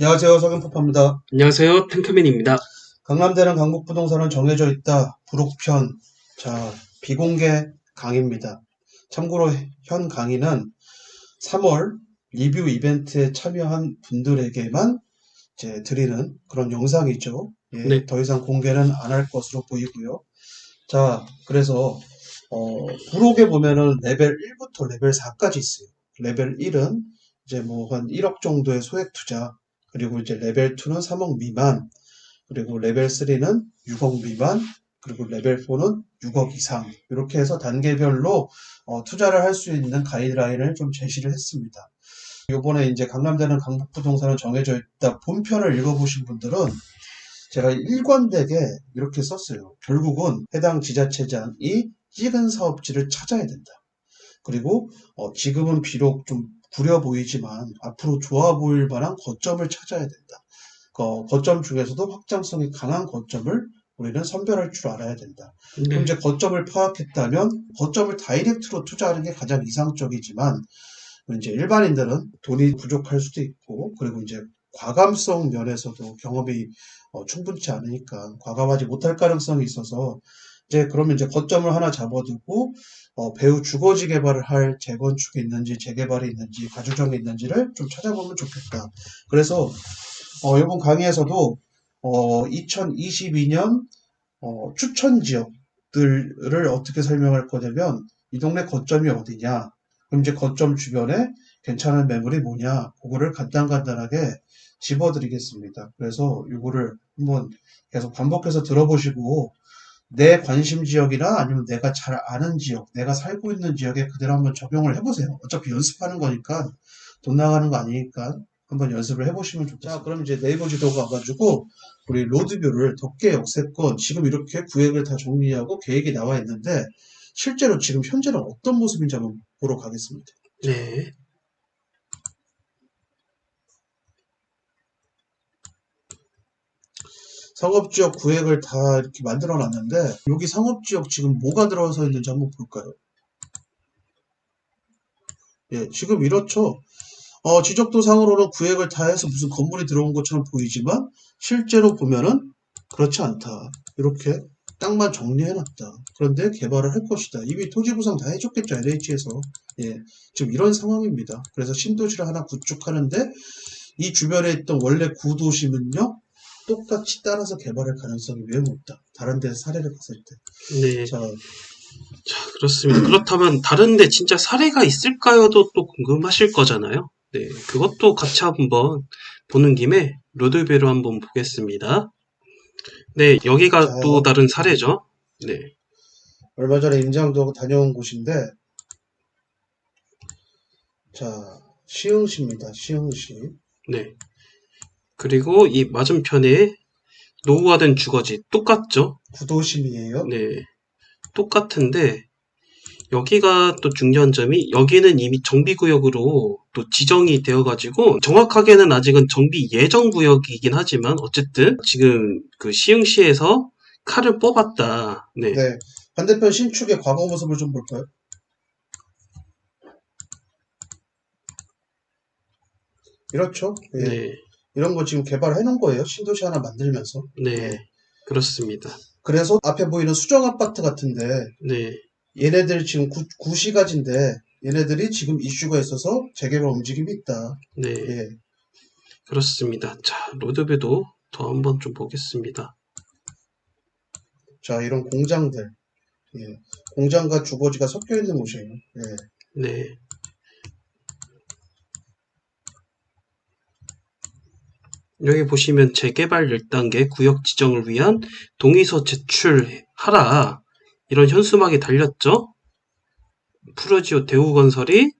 안녕하세요. 석연포파입니다. 안녕하세요. 탱크맨입니다. 강남대는 강북부동산은 정해져 있다. 부록편. 자, 비공개 강의입니다. 참고로 현 강의는 3월 리뷰 이벤트에 참여한 분들에게만 이제 드리는 그런 영상이죠. 예, 네. 더 이상 공개는 안 할 것으로 보이고요. 자, 그래서 부록에 보면은 레벨 1부터 레벨 4까지 있어요. 레벨 1은 이제 뭐 한 1억 정도의 소액 투자, 그리고 이제 레벨 2는 3억 미만, 그리고 레벨 3는 6억 미만, 그리고 레벨 4는 6억 이상, 이렇게 해서 단계별로 투자를 할 수 있는 가이드라인을 좀 제시를 했습니다. 요번에 이제 강남대는 강북부동산은 정해져 있다 본편을 읽어보신 분들은 제가 일관되게 이렇게 썼어요. 결국은 해당 지자체장이 찍은 사업지를 찾아야 된다. 그리고 지금은 비록 좀 구려 보이지만 앞으로 좋아 보일 만한 거점을 찾아야 된다. 거점 중에서도 확장성이 강한 거점을 우리는 선별할 줄 알아야 된다. 그럼 이제 거점을 파악했다면 거점을 다이렉트로 투자하는 게 가장 이상적이지만 이제 일반인들은 돈이 부족할 수도 있고, 그리고 이제 과감성 면에서도 경험이 충분치 않으니까 과감하지 못할 가능성이 있어서 이제 그러면 이제 거점을 하나 잡아두고 배후 주거지 개발을 할 재건축이 있는지 재개발이 있는지 가주정이 있는지를 좀 찾아보면 좋겠다. 그래서 이번 강의에서도 2022년 추천 지역들을 어떻게 설명할 거냐면 이 동네 거점이 어디냐, 그럼 이제 거점 주변에 괜찮은 매물이 뭐냐, 그거를 간단하게 집어드리겠습니다. 그래서 이거를 한번 계속 반복해서 들어보시고 내 관심 지역이나 아니면 내가 잘 아는 지역, 내가 살고 있는 지역에 그대로 한번 적용을 해보세요. 어차피 연습하는 거니까 돈 나가는 거 아니니까 한번 연습을 해보시면 좋겠습니다. 자, 그럼 이제 네이버 지도가 가지고 우리 로드뷰를 덕계 역세권 지금 이렇게 구획을 다 정리하고 계획이 나와 있는데 실제로 지금 현재는 어떤 모습인지 한번 보러 가겠습니다. 네. 상업지역 구획을 다 이렇게 만들어 놨는데 여기 상업지역 지금 뭐가 들어서 있는지 한번 볼까요? 예, 지금 이렇죠. 지적도상으로는 구획을 다 해서 무슨 건물이 들어온 것처럼 보이지만 실제로 보면은 그렇지 않다. 이렇게 땅만 정리해놨다. 그런데 개발을 할 것이다. 이미 토지구상 다 해줬겠죠. LH에서. 예, 지금 이런 상황입니다. 그래서 신도시를 하나 구축하는데 이 주변에 있던 원래 구도심은요, 똑같이 따라서 개발할 가능성이 매우 높다. 다른 데서 사례를 봤을 때. 네. 자, 그렇습니다. 그렇다면 다른데 진짜 사례가 있을까요도 또 궁금하실 거잖아요. 네. 그것도 같이 한번 보는 김에 로드뷰로 한번 보겠습니다. 네. 여기가 자, 또 다른 사례죠. 네. 얼마 전에 임장도 다녀온 곳인데, 자, 시흥시입니다. 시흥시. 네. 그리고 이 맞은편에 노후화된 주거지 똑같죠? 구도심이에요. 네. 똑같은데 여기가 또 중요한 점이 여기는 이미 정비구역으로 또 지정이 되어가지고 정확하게는 아직은 정비 예정구역이긴 하지만 어쨌든 지금 그 시흥시에서 칼을 뽑았다. 네. 네. 반대편 신축의 과거 모습을 좀 볼까요? 이렇죠? 예. 네. 이런 거 지금 개발해 놓은 거예요. 신도시 하나 만들면서. 네. 예. 그렇습니다. 그래서 앞에 보이는 수정 아파트 같은데 네. 얘네들 지금 구시가지인데 얘네들이 지금 이슈가 있어서 재개발 움직임이 있다. 네. 예. 그렇습니다. 자, 로드뷰도 더 한번 좀 보겠습니다. 자, 이런 공장들. 예. 공장과 주거지가 섞여 있는 곳이에요. 예. 네. 여기 보시면 재개발 1단계 구역 지정을 위한 동의서 제출하라. 이런 현수막이 달렸죠? 푸르지오 대우건설이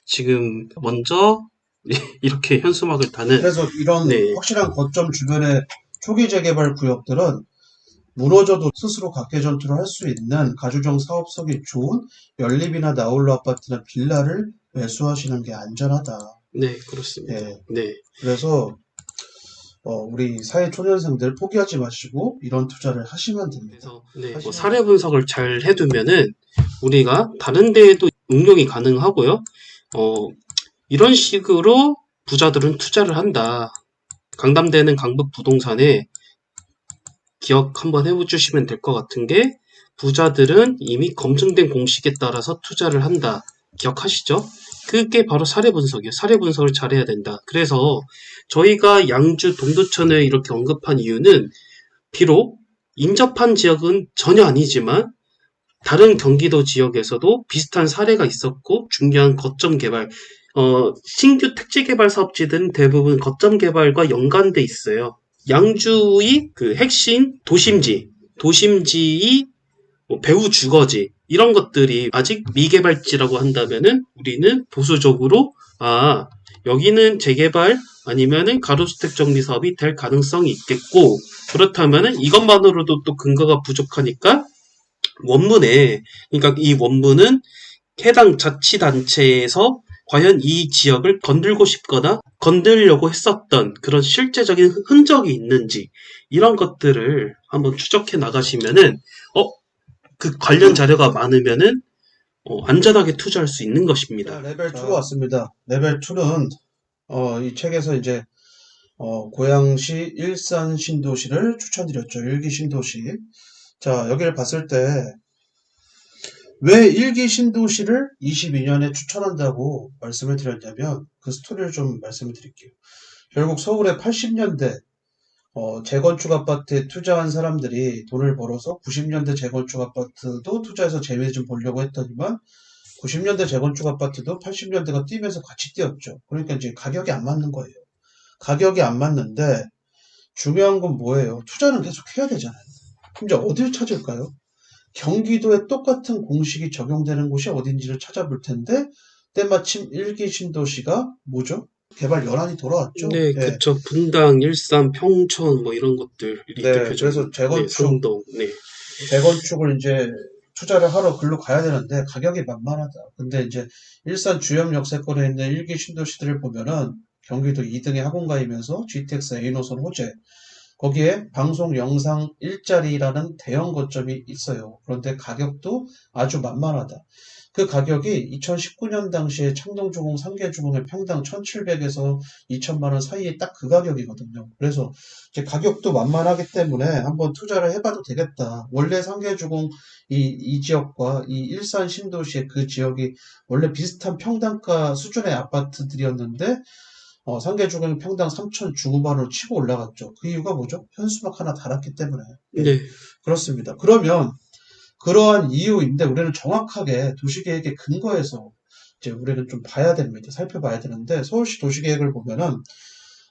지금 먼저 이렇게 현수막을 다는. 그래서 이런 네. 확실한 거점 주변의 초기 재개발 구역들은 무너져도 스스로 각계전투를 할 수 있는 가주정 사업성이 좋은 연립이나 나홀로 아파트나 빌라를 매수하시는 게 안전하다. 네, 그렇습니다. 예. 네. 그래서 우리 사회 초년생들 포기하지 마시고 이런 투자를 하시면 됩니다. 그래서 네, 뭐 사례 분석을 잘 해두면은 우리가 다른 데에도 응용이 가능하고요. 이런 식으로 부자들은 투자를 한다. 강남대는 강북부동산에 기억 한번 해주시면 될 것 같은 게, 부자들은 이미 검증된 공식에 따라서 투자를 한다. 기억하시죠? 그게 바로 사례 분석이에요. 사례 분석을 잘해야 된다. 그래서 저희가 양주 동두천을 이렇게 언급한 이유는, 비록 인접한 지역은 전혀 아니지만 다른 경기도 지역에서도 비슷한 사례가 있었고, 중요한 거점 개발, 신규 택지 개발 사업지들은 대부분 거점 개발과 연관돼 있어요. 양주의 그 핵심 도심지의 배후 주거지, 이런 것들이 아직 미개발지라고 한다면은 우리는 보수적으로, 여기는 재개발 아니면은 가로주택 정비 사업이 될 가능성이 있겠고, 그렇다면은 이것만으로도 또 근거가 부족하니까 원문에, 그러니까 이 원문은 해당 자치단체에서 과연 이 지역을 건들고 싶거나 건들려고 했었던 그런 실제적인 흔적이 있는지, 이런 것들을 한번 추적해 나가시면은 그 관련 자료가 많으면은 안전하게 투자할 수 있는 자, 것입니다. 레벨 2로 왔습니다. 레벨 2는 이 책에서 이제 고양시, 일산 신도시를 추천드렸죠. 1기 신도시. 자, 여기를 봤을 때 왜 1기 신도시를 22년에 추천한다고 말씀을 드렸냐면, 그 스토리를 좀 말씀을 드릴게요. 결국 서울의 80년대 재건축 아파트에 투자한 사람들이 돈을 벌어서 90년대 재건축 아파트도 투자해서 재미 좀 보려고 했더니만, 90년대 재건축 아파트도 80년대가 뛰면서 같이 뛰었죠. 그러니까 이제 가격이 안 맞는 거예요. 가격이 안 맞는데 중요한 건 뭐예요? 투자는 계속 해야 되잖아요. 그럼 이제 어딜 찾을까요? 경기도에 똑같은 공식이 적용되는 곳이 어딘지를 찾아볼 텐데, 때마침 1기 신도시가 뭐죠? 개발 연한이 돌아왔죠. 네, 예. 그쵸. 분당, 일산, 평촌 뭐 이런 것들이 네, 대표적인. 그래서 네, 성동. 네. 재건축을 이제 투자를 하러 글로 가야 되는데 가격이 만만하다. 근데 이제 일산 주염 역세권에 있는 1기 신도시들을 보면은 경기도 2등의 학원가이면서 GTX A노선 호재, 거기에 방송 영상 일자리라는 대형 거점이 있어요. 그런데 가격도 아주 만만하다. 그 가격이 2019년 당시에 창동주공, 상계주공의 평당 1,700에서 2천만 원 사이에 딱 그 가격이거든요. 그래서 이제 가격도 만만하기 때문에 한번 투자를 해봐도 되겠다. 원래 상계주공 이 지역과 이 일산 신도시의 그 지역이 원래 비슷한 평당가 수준의 아파트들이었는데, 상계주공이 평당 3천 중후반으로 치고 올라갔죠. 그 이유가 뭐죠? 현수막 하나 달았기 때문에. 예, 네. 그렇습니다. 그러면 그러한 이유인데 우리는 정확하게 도시계획의 근거에서 이제 우리는 좀 봐야 됩니다. 살펴봐야 되는데, 서울시 도시계획을 보면은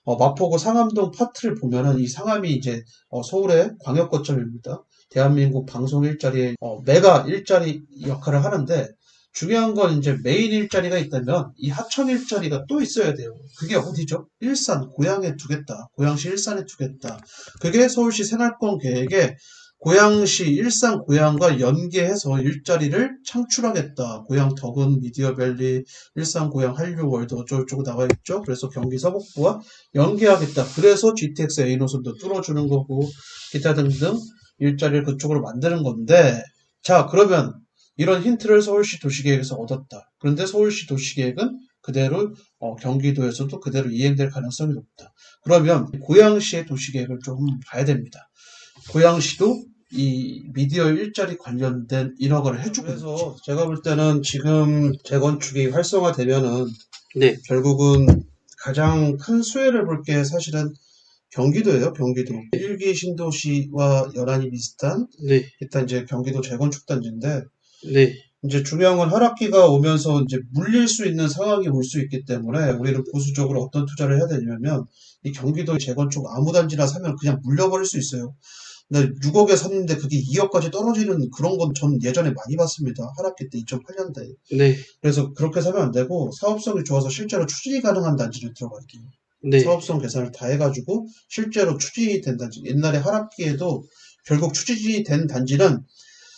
마포구 상암동 파트를 보면은 이 상암이 이제 서울의 광역 거점입니다. 대한민국 방송 일자리의 메가 일자리 역할을 하는데, 중요한 건 이제 메인 일자리가 있다면 이 하천 일자리가 또 있어야 돼요. 그게 어디죠? 일산, 고양에 두겠다. 고양시 일산에 두겠다. 그게 서울시 생활권 계획에 고양시 일산 고양과 연계해서 일자리를 창출하겠다. 고양 덕은 미디어밸리, 일산 고양 한류월드 어쩌고저쩌고 나와 있죠. 그래서 경기 서북부와 연계하겠다. 그래서 GTX A 노선도 뚫어주는 거고 기타 등등 일자리를 그쪽으로 만드는 건데, 자, 그러면 이런 힌트를 서울시 도시계획에서 얻었다. 그런데 서울시 도시계획은 그대로 경기도에서도 그대로 이행될 가능성이 높다. 그러면 고양시의 도시계획을 좀 봐야 됩니다. 고양시도 이 미디어 일자리 관련된 인허가를 해주고 있죠. 그래서 제가 볼 때는 지금 재건축이 활성화되면은 네. 결국은 가장 큰 수혜를 볼 게 사실은 경기도예요. 경기도 1기 신도시와 연한이 비슷한 네. 일단 이제 경기도 재건축 단지인데, 네. 이제 중요한 건 하락기가 오면서 이제 물릴 수 있는 상황이 올 수 있기 때문에 우리는 보수적으로 어떤 투자를 해야 되냐면, 이 경기도 재건축 아무 단지나 사면 그냥 물려버릴 수 있어요. 근데 6억에 샀는데 그게 2억까지 떨어지는 그런 건 전 예전에 많이 봤습니다. 하락기 때 2008년대에. 네. 그래서 그렇게 사면 안 되고 사업성이 좋아서 실제로 추진이 가능한 단지를 들어가야 돼요. 네. 사업성 계산을 다 해가지고 실제로 추진이 된 단지. 옛날에 하락기에도 결국 추진이 된 단지는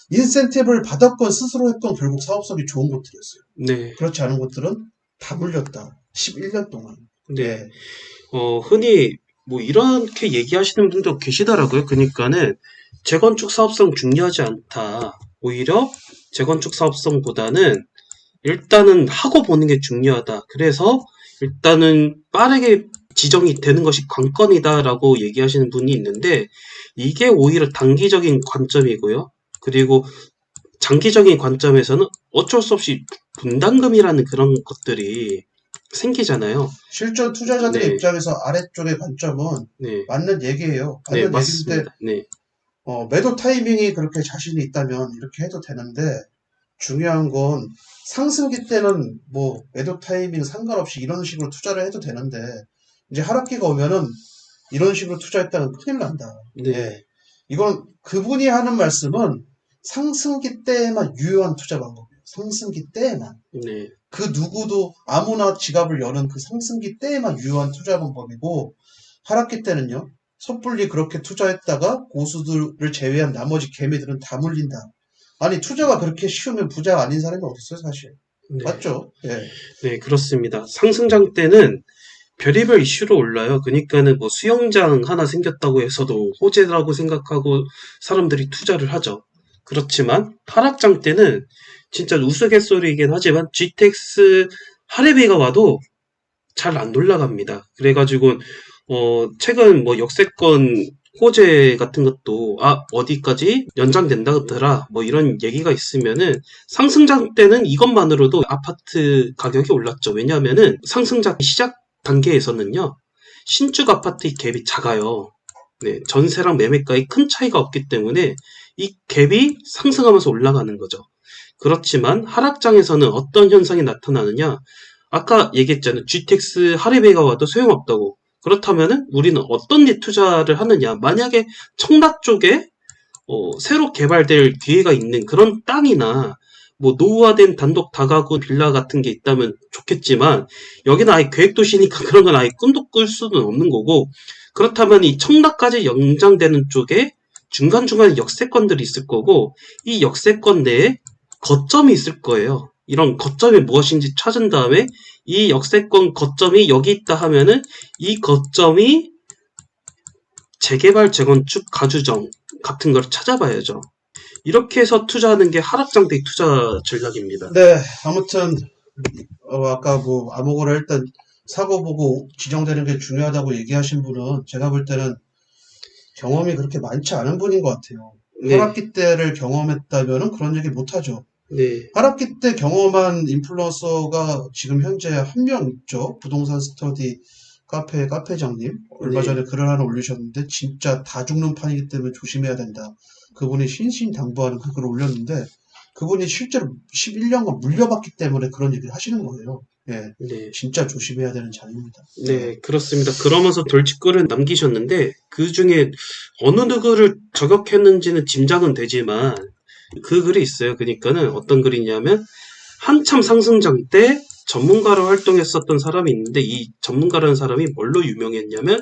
인센티브를 받았건 스스로 했건 결국 사업성이 좋은 곳들이었어요. 네. 그렇지 않은 곳들은 다 물렸다. 11년 동안. 네. 흔히 뭐 이렇게 얘기하시는 분도 계시더라고요. 그러니까는 재건축 사업성 중요하지 않다. 오히려 재건축 사업성보다는 일단은 하고 보는 게 중요하다. 그래서 일단은 빠르게 지정이 되는 것이 관건이다라고 얘기하시는 분이 있는데 이게 오히려 단기적인 관점이고요. 그리고 장기적인 관점에서는 어쩔 수 없이 분담금이라는 그런 것들이 생기잖아요. 실전 투자자들의 네, 입장에서 아래쪽의 관점은 네, 맞는 얘기예요. 네, 맞는 얘기인데 맞습니다. 네, 매도 타이밍이 그렇게 자신이 있다면 이렇게 해도 되는데 중요한 건 상승기 때는 뭐 매도 타이밍 상관없이 이런 식으로 투자를 해도 되는데 이제 하락기가 오면은 이런 식으로 투자했다면 큰일 난다. 네, 예. 이건 그분이 하는 말씀은 상승기 때에만 유효한 투자 방법이에요. 상승기 때에만. 네, 그 누구도 아무나 지갑을 여는 그 상승기 때에만 유효한 투자 방법이고 하락기 때는요. 섣불리 그렇게 투자했다가 고수들을 제외한 나머지 개미들은 다 물린다. 아니 투자가 그렇게 쉬우면 부자가 아닌 사람이 어딨어요 사실. 네, 맞죠? 예. 네, 그렇습니다. 상승장 때는 별의별 이슈로 올라요. 그러니까는 뭐 수영장 하나 생겼다고 해서도 호재라고 생각하고 사람들이 투자를 하죠. 그렇지만 하락장 때는 진짜 우스갯소리이긴 하지만 GTX 할애비가 와도 잘 안 올라갑니다. 그래가지고 최근 뭐 역세권 호재 같은 것도 어디까지 연장된다더라 뭐 이런 얘기가 있으면은 상승장 때는 이것만으로도 아파트 가격이 올랐죠. 왜냐하면은 상승장 시작 단계에서는요 신축 아파트의 갭이 작아요. 네, 전세랑 매매가에 큰 차이가 없기 때문에 이 갭이 상승하면서 올라가는 거죠. 그렇지만 하락장에서는 어떤 현상이 나타나느냐? 아까 얘기했잖아요. GTX 할애비가 와도 소용없다고. 그렇다면은 우리는 어떤 데 투자를 하느냐? 만약에 청라 쪽에 새로 개발될 기회가 있는 그런 땅이나 뭐 노후화된 단독 다가구 빌라 같은 게 있다면 좋겠지만 여기는 아예 계획도시니까 그런 건 아예 꿈도 꿀 수는 없는 거고 그렇다면 이 청라까지 연장되는 쪽에 중간중간에 역세권들이 있을 거고 이 역세권 내에 거점이 있을 거예요. 이런 거점이 무엇인지 찾은 다음에 이 역세권 거점이 여기 있다 하면은 이 거점이 재개발, 재건축, 가주정 같은 걸 찾아봐야죠. 이렇게 해서 투자하는 게 하락장대 투자 전략입니다. 네, 아무튼 아까 뭐 아무거나 일단 사고 보고 지정되는 게 중요하다고 얘기하신 분은 제가 볼 때는 경험이 그렇게 많지 않은 분인 것 같아요. 네, 하락기 때를 경험했다면은 그런 얘기 못 하죠. 네, 하락기 때 경험한 인플루언서가 지금 현재 한 명 있죠. 부동산 스터디 카페장님. 얼마 네, 전에 글을 하나 올리셨는데 진짜 다 죽는 판이기 때문에 조심해야 된다. 그분이 신신당부하는 그 글을 올렸는데 그분이 실제로 11년간 물려받기 때문에 그런 얘기를 하시는 거예요. 예, 네. 진짜 조심해야 되는 자리입니다. 예, 네, 그렇습니다. 그러면서 돌직구를 남기셨는데 그 중에 어느 누구를 저격했는지는 짐작은 되지만 그 글이 있어요. 그러니까는 어떤 글이냐면 한참 상승장 때 전문가로 활동했었던 사람이 있는데 이 전문가라는 사람이 뭘로 유명했냐면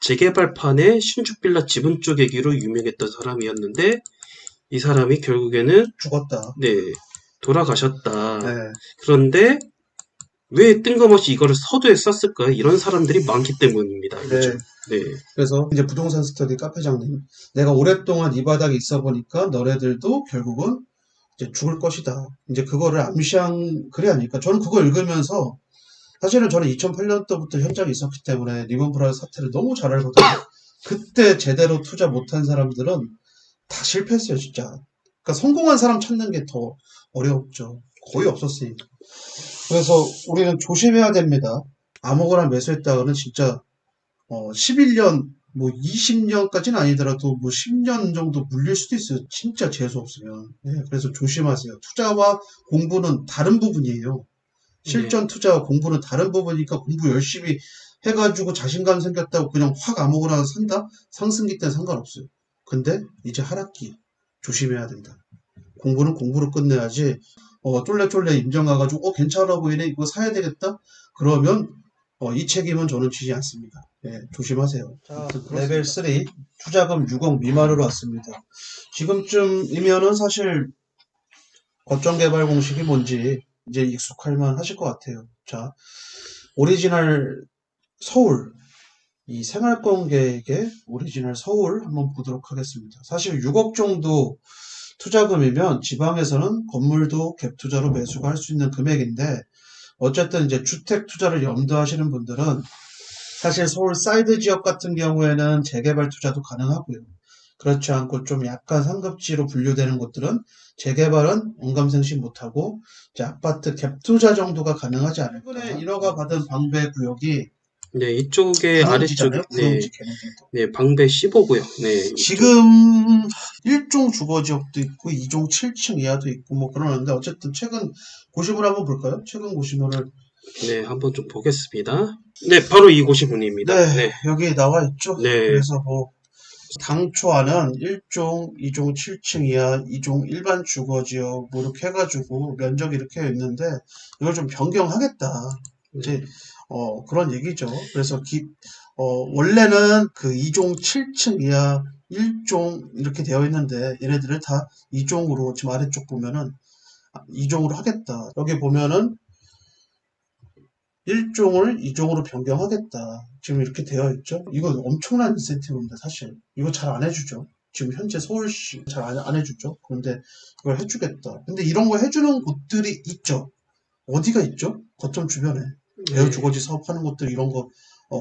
재개발판의 신축 빌라 지분 쪼개기로 유명했던 사람이었는데 이 사람이 결국에는 죽었다. 네, 돌아가셨다. 네, 그런데 왜 뜬금없이 이거를 서두에 썼을까요? 이런 사람들이 많기 때문입니다. 요즘. 네. 네, 그래서 이제 부동산 스터디 카페장님, 내가 오랫동안 이 바닥에 있어 보니까 너네들도 결국은 이제 죽을 것이다. 이제 그거를 암시한 글이 아닐까. 저는 그거 읽으면서 사실은 저는 2008년도부터 현장에 있었기 때문에 리먼 브라더스 사태를 너무 잘 알거든요. 그때 제대로 투자 못한 사람들은 다 실패했어요, 진짜. 그러니까 성공한 사람 찾는 게 더 어려웠죠. 거의 없었으니까. 그래서 우리는 조심해야 됩니다. 아무거나 매수했다가는 진짜 11년, 뭐 20년까지는 아니더라도 뭐 10년 정도 물릴 수도 있어요. 진짜 재수 없으면. 네, 그래서 조심하세요. 투자와 공부는 다른 부분이에요. 네, 실전 투자와 공부는 다른 부분이니까 공부 열심히 해가지고 자신감 생겼다고 그냥 확 아무거나 산다? 상승기 때는 상관없어요. 근데 이제 하락기 조심해야 된다. 공부는 공부로 끝내야지 쫄래쫄래 임장 가가지고 괜찮아 보이네 이거 사야 되겠다 그러면 이 책임은 저는 지지 않습니다. 예, 조심하세요. 자, 레벨 3 투자금 6억 미만으로 왔습니다. 지금쯤이면은 사실 거점 개발 공식이 뭔지 이제 익숙할 만 하실 것 같아요. 자, 오리지널 서울 이 생활권 계획의 오리지널 서울 한번 보도록 하겠습니다. 사실 6억 정도 투자금이면 지방에서는 건물도 갭 투자로 매수가 할 수 있는 금액인데 어쨌든 이제 주택 투자를 염두하시는 분들은 사실 서울 사이드 지역 같은 경우에는 재개발 투자도 가능하고요. 그렇지 않고 좀 약간 상급지로 분류되는 곳들은 재개발은 언감생심 못하고 이제 아파트 갭 투자 정도가 가능하지 않을까. 최근에 인허가 받은 방배 구역이 네, 이쪽에 아래쪽에, 구릉지잖아요. 구릉지 개념도. 네, 방배 15구요. 네, 지금 1종 주거지역도 있고 2종 7층 이하도 있고 뭐 그러는데 어쨌든 최근 고시물 한번 볼까요? 최근 고시물을 네, 한번 좀 보겠습니다. 네, 바로 이 고시문입니다. 네, 네, 여기 나와 있죠. 네, 그래서 뭐 당초안은 1종, 2종 7층 이하, 2종 일반 주거지역 뭐 이렇게 해가지고 면적이 이렇게 있는데 이걸 좀 변경하겠다. 이제 그런 얘기죠. 그래서 원래는 그 2종 7층 이하 1종 이렇게 되어 있는데 얘네들을 다 2종으로 지금 아래쪽 보면은 2종으로 하겠다. 여기 보면은 1종을 2종으로 변경하겠다. 지금 이렇게 되어 있죠. 이거 엄청난 인센티브입니다, 사실. 이거 잘 안 해주죠. 지금 현재 서울시 잘 안 해주죠. 그런데 이걸 해주겠다. 근데 이런 거 해주는 곳들이 있죠. 어디가 있죠? 거점 주변에. 대여주거지 사업하는 곳들 이런 거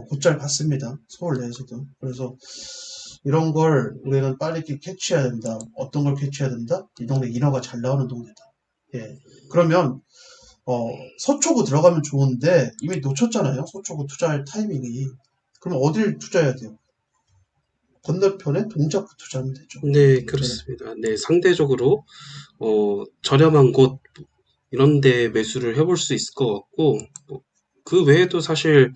곧잘 봤습니다. 서울 내에서도. 그래서 이런 걸 우리는 빨리 캐치해야 된다. 어떤 걸 캐치해야 된다? 이 동네 인허가 잘 나오는 동네다. 예. 그러면 서초구 들어가면 좋은데 이미 놓쳤잖아요. 서초구 투자할 타이밍이. 그럼 어딜 투자해야 돼요? 건너편에 동작구 투자하면 되죠. 네, 그렇습니다. 네, 상대적으로 저렴한 곳 이런 데 매수를 해볼 수 있을 것 같고 그 외에도 사실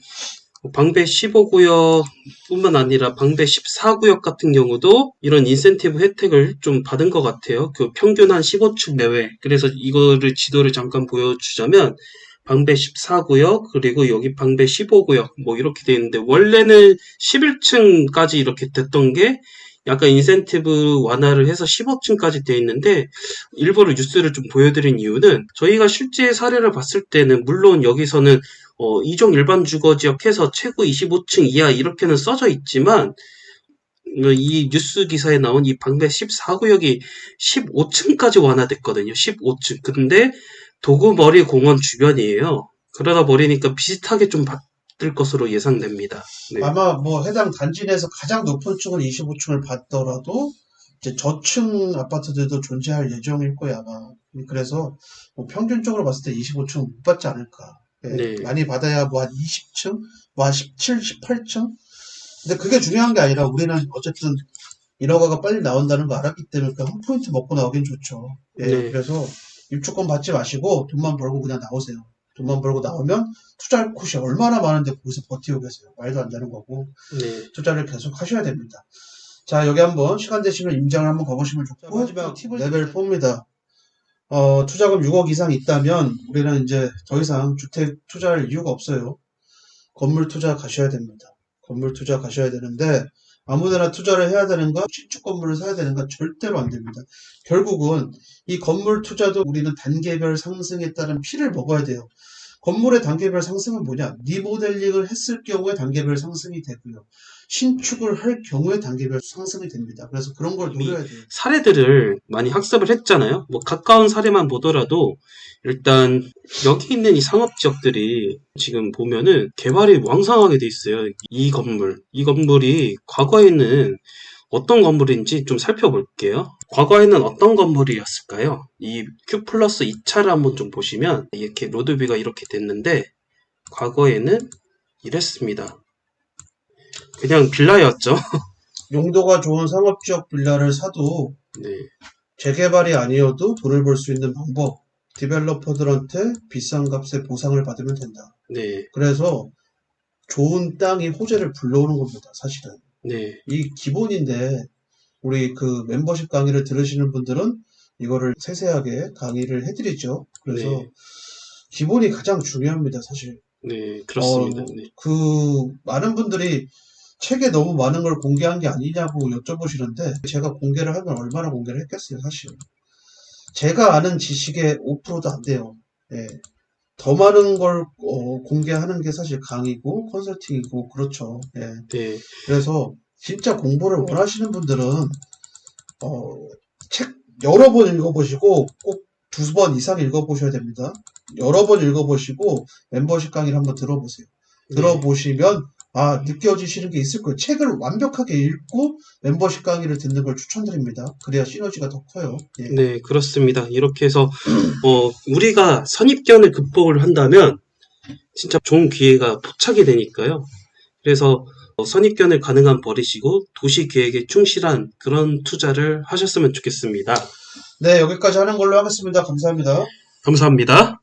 방배 15구역 뿐만 아니라 방배 14구역 같은 경우도 이런 인센티브 혜택을 좀 받은 것 같아요. 그 평균 한 15층 내외. 그래서 이거를 지도를 잠깐 보여주자면 방배 14구역 그리고 여기 방배 15구역 뭐 이렇게 돼 있는데 원래는 11층까지 이렇게 됐던 게 약간 인센티브 완화를 해서 15층까지 돼 있는데 일부러 뉴스를 좀 보여드린 이유는 저희가 실제 사례를 봤을 때는 물론 여기서는 2종 일반 주거지역 해서 최고 25층 이하 이렇게는 써져 있지만 이 뉴스 기사에 나온 이 방배 14구역이 15층까지 완화됐거든요. 15층. 근데 도구머리 공원 주변이에요. 그러다 버리니까 비슷하게 좀 받을 것으로 예상됩니다. 네. 아마 뭐 해당 단지 내에서 가장 높은 층은 25층을 받더라도 이제 저층 아파트들도 존재할 예정일 거야 아마. 그래서 뭐 평균적으로 봤을 때 25층 못 받지 않을까. 예, 네. 많이 받아야 뭐 한 20층, 뭐 한 17, 18층. 근데 그게 중요한 게 아니라 우리는 어쨌든 인허가가 빨리 나온다는 거 알았기 때문에 그 한 포인트 먹고 나오긴 좋죠. 예, 네. 그래서 입주권 받지 마시고 돈만 벌고 그냥 나오세요. 돈만 벌고 나오면 투자할 곳이 얼마나 많은데 거기서 버티고 계세요. 말도 안 되는 거고 네. 투자를 계속 하셔야 됩니다. 자, 여기 한번 시간 되시면 임장을 한번 가보시면 좋고 마지막 팁을 레벨 4입니다. 투자금 6억 이상 있다면 우리는 이제 더 이상 주택 투자할 이유가 없어요. 건물 투자 가셔야 됩니다. 건물 투자 가셔야 되는데 아무데나 투자를 해야 되는가? 신축 건물을 사야 되는가? 절대로 안 됩니다. 결국은 이 건물 투자도 우리는 단계별 상승에 따른 피를 먹어야 돼요. 건물의 단계별 상승은 뭐냐? 리모델링을 했을 경우에 단계별 상승이 되고요. 신축을 할 경우에 단계별 상승이 됩니다. 그래서 그런 걸 노려야 돼요. 사례들을 많이 학습을 했잖아요. 뭐 가까운 사례만 보더라도 일단 여기 있는 이 상업 지역들이 지금 보면은 개발이 왕성하게 돼 있어요. 이 건물이 과거에는 어떤 건물인지 좀 살펴볼게요. 과거에는 어떤 건물이었을까요? 이 Q 플러스 2차를 한번 좀 보시면 이렇게 로드뷰가 이렇게 됐는데 과거에는 이랬습니다. 그냥 빌라였죠. 용도가 좋은 상업지역 빌라를 사도 네. 재개발이 아니어도 돈을 벌 수 있는 방법. 디벨로퍼들한테 비싼 값에 보상을 받으면 된다. 네. 그래서 좋은 땅이 호재를 불러오는 겁니다. 사실은. 네. 이 기본인데 우리 그 멤버십 강의를 들으시는 분들은 이거를 세세하게 강의를 해드리죠. 그래서 네. 기본이 가장 중요합니다. 사실. 네, 그렇습니다. 네. 그 많은 분들이 책에 너무 많은 걸 공개한 게 아니냐고 여쭤보시는데 제가 공개를 하면 얼마나 공개를 했겠어요. 사실. 제가 아는 지식의 5%도 안 돼요. 예. 더 많은 걸 공개하는 게 사실 강의고 컨설팅이고 그렇죠. 예. 네. 그래서 진짜 공부를 원하시는 분들은 책 여러 번 읽어보시고 꼭 2번 이상 읽어보셔야 됩니다. 여러 번 읽어보시고 멤버십 강의를 한번 들어보세요. 들어보시면 느껴지시는 게 있을 거예요. 책을 완벽하게 읽고 멤버십 강의를 듣는 걸 추천드립니다. 그래야 시너지가 더 커요. 예. 네, 그렇습니다. 이렇게 해서 우리가 선입견을 극복을 한다면 진짜 좋은 기회가 포착이 되니까요. 그래서 선입견을 가능한 버리시고 도시 계획에 충실한 그런 투자를 하셨으면 좋겠습니다. 네, 여기까지 하는 걸로 하겠습니다. 감사합니다. 감사합니다.